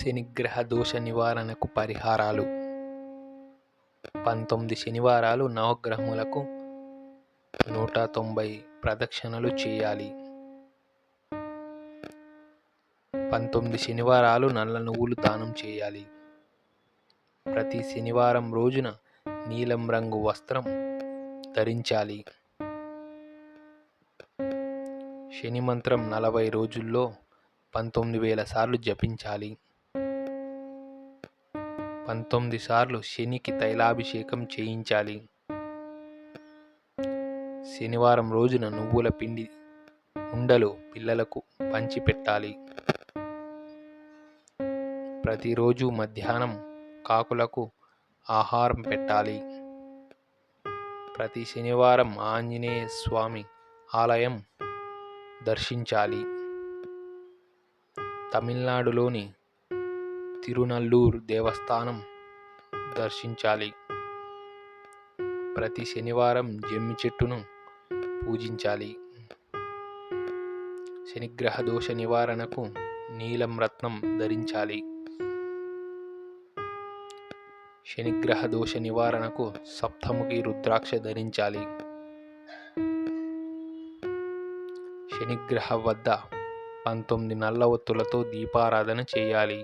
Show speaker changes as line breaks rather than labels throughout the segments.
శనిగ్రహ దోష నివారణకు పరిహారాలు. 19 శనివారాలు నవగ్రహములకు 190 ప్రదక్షిణలు చేయాలి. 19 శనివారాలు నల్ల నువ్వులు దానం చేయాలి. ప్రతి శనివారం రోజున నీలం రంగు వస్త్రం ధరించాలి. శని మంత్రం 40 రోజుల్లో 19,000 సార్లు జపించాలి. 19 సార్లు శనికి తైలాభిషేకం చేయించాలి. శనివారం రోజున నువ్వుల పిండి ఉండలు పిల్లలకు పంచిపెట్టాలి. ప్రతిరోజు మధ్యాహ్నం కాకులకు ఆహారం పెట్టాలి. ప్రతి శనివారం ఆంజనేయ స్వామి ఆలయం దర్శించాలి. తమిళనాడులోని తిరునల్లూర్ దేవస్థానం దర్శించాలి. ప్రతి శనివారం జమ్మి చెట్టును పూజించాలి. శనిగ్రహ దోష నివారణకు నీలం రత్నం ధరించాలి. శనిగ్రహ దోష నివారణకు సప్తముఖి రుద్రాక్ష ధరించాలి. శనిగ్రహ వద్ద 19 నల్ల ఒత్తులతో దీపారాధన చేయాలి.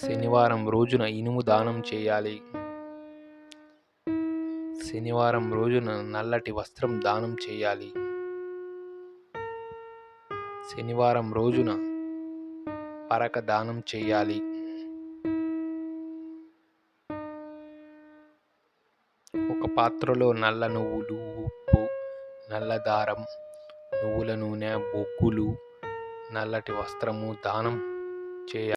శనివారం రోజున ఇనుము దానం చేయాలి. శనివారం రోజున నల్లటి వస్త్రం దానం చేయాలి. శనివారం రోజున పరక దానం చేయాలి. ఒక పాత్రలో నల్ల నువ్వులు, ఉప్పు, నల్ల దారం, నువ్వుల నూనె, బొగ్గులు, నల్లటి వస్త్రము దానం చేయాలి.